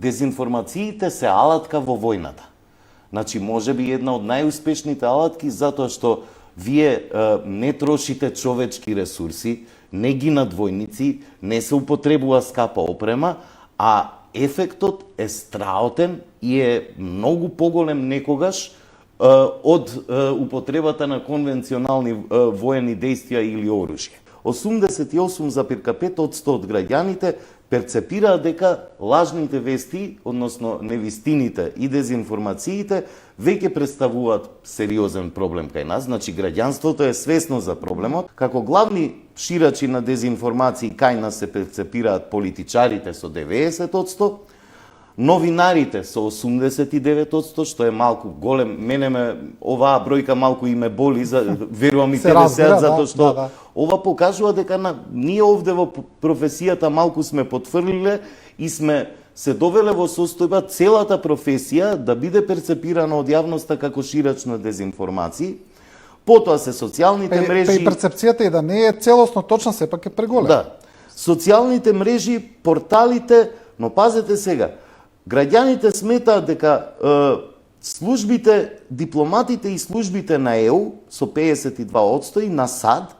дезинформациите се алатка во војната. Значи, може би една од најуспешните алатки, затоа што вие не трошите човечки ресурси, не гинат војници, не се употребува скапа опрема, а ефектот е страотен и е многу поголем некогаш од употребата на конвенционални воени действија или оружје. 88,5% од граѓаните перцепираат дека лажните вести, односно невистините и дезинформациите, веќе представуваат сериозен проблем кај нас. Значи, граѓанството е свесно за проблемот. Како главни ширачи на дезинформации кај нас се перцепираат политичарите со 90%, новинарите со 89%, што е малку голем. Мене оваа бројка малку и ме боли, верувам и тебе сега, затоа што ова покажува дека ние овде во професијата малку сме потврлиле и сме се довеле во состојба целата професија да биде перцепирана од јавноста како ширач на дезинформации. Потоа се социјалните мрежи... И перцепцијата и да не е целосно точна, сепак е преголема. Да. Социјалните мрежи, порталите, но пазете сега, граѓаните сметаат дека службите, дипломатите и службите на ЕУ со 52% и на САД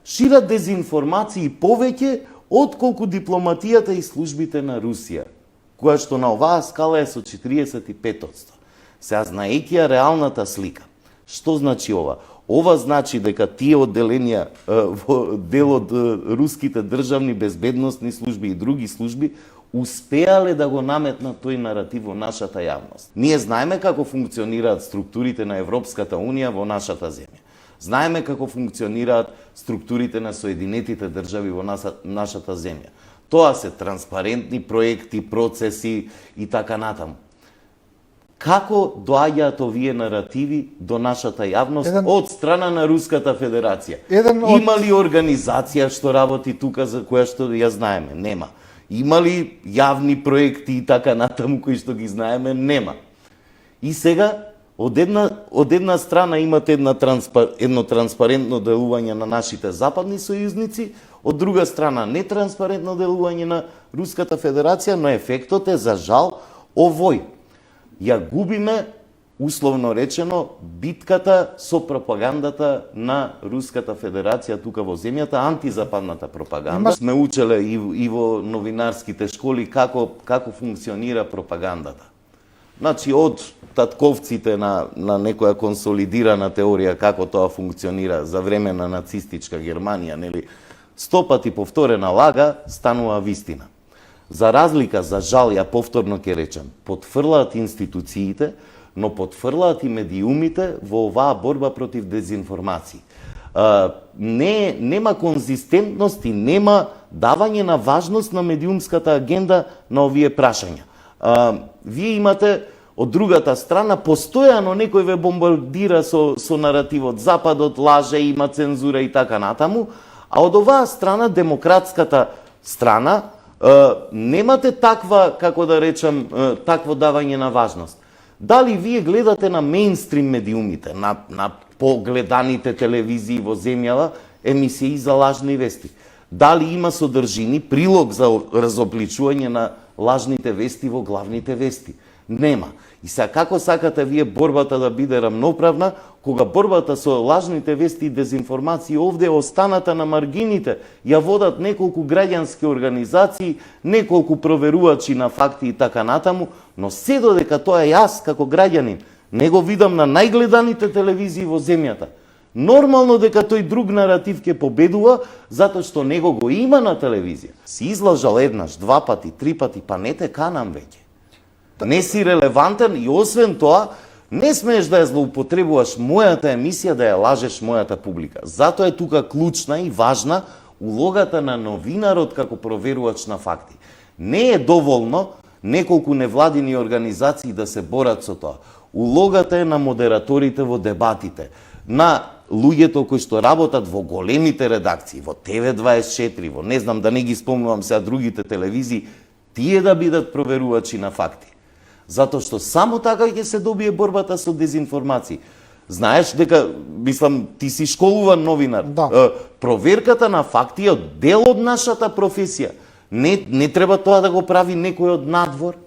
шират дезинформации повеќе отколку дипломатијата и службите на Русија, која што на оваа скала е со 45%. Сега, знаејќи ја реалната слика, што значи ова? Ова значи дека тие одделенија во дел од руските државни безбедносни служби и други служби успеале да го наметнат тој наратив во нашата јавност. Ние знаеме како функционираат структурите на Европската Унија во нашата земја. Знаеме како функционираат структурите на Соединетите држави во нашата земја. Тоа се транспарентни проекти, процеси и така натаму. Како доаѓаат овие наративи до нашата јавност од страна на Руската Федерација? Има ли организација што работи тука за која што ја знаеме? Нема. Има ли јавни проекти и така натаму кои што ги знаеме? Нема. И сега од една страна имате едно транспарентно делување на нашите западни сојузници, од друга страна нетранспарентно делување на Руската Федерација, но ефектот е за жал овој. Ја губиме, условно речено, битката со пропагандата на Руската Федерација тука во земјата, антизападната пропаганда. Сме учеле и во новинарските школи како функционира пропагандата. Значи, од татковците на некоја консолидирана теорија како тоа функционира за време на нацистичка Германија, нели, 100 пати повторена лага станува вистина. За разлика, за жал, ја повторно ќе речем, потфрлаат институциите, но потфрлаат и медиумите во оваа борба против дезинформации. Нема конзистентност и нема давање на важност на медиумската агенда на овие прашања. Вие имате од другата страна постојано некој ве бомбардира со наративот Западот лаже, има цензура и така натаму, а од оваа страна, демократската страна, немате таква, како да речам, такво давање на важност. Дали вие гледате на мејнстрим медиумите, на погледаните телевизии во земјава, емисии за лажни вести? Дали има содржини, прилог за разобличување на лажните вести во главните вести? Нема. И сега како сакате вие борбата да биде рамноправна, кога борбата со лажните вести и дезинформации овде останата на маргините, ја водат неколку граѓански организации, неколку проверувачи на факти и така натаму, но се додека тоа јас како граѓанин не го видам на најгледаните телевизии во земјата, нормално дека тој друг наратив ќе победува, затоа што него го има на телевизија. Си излажал еднаш, два пати, три пати, па не те канам веќе. Не си релевантен и освен тоа, не смееш да ја злоупотребуваш мојата емисија, да ја лажеш мојата публика. Затоа е тука клучна и важна улогата на новинарот како проверувач на факти. Не е доволно неколку невладини организации да се борат со тоа. Улогата е на модераторите во дебатите, на луѓето кои што работат во големите редакции, во ТВ24, во не знам да не ги спомнувам сега другите телевизии, тие да бидат проверувачи на факти. Затоа што само така ќе се добие борбата со дезинформации. Знаеш дека, мислам, ти си школуван новинар. Да. Проверката на факти е дел од нашата професија. Не треба тоа да го прави некој од надвор.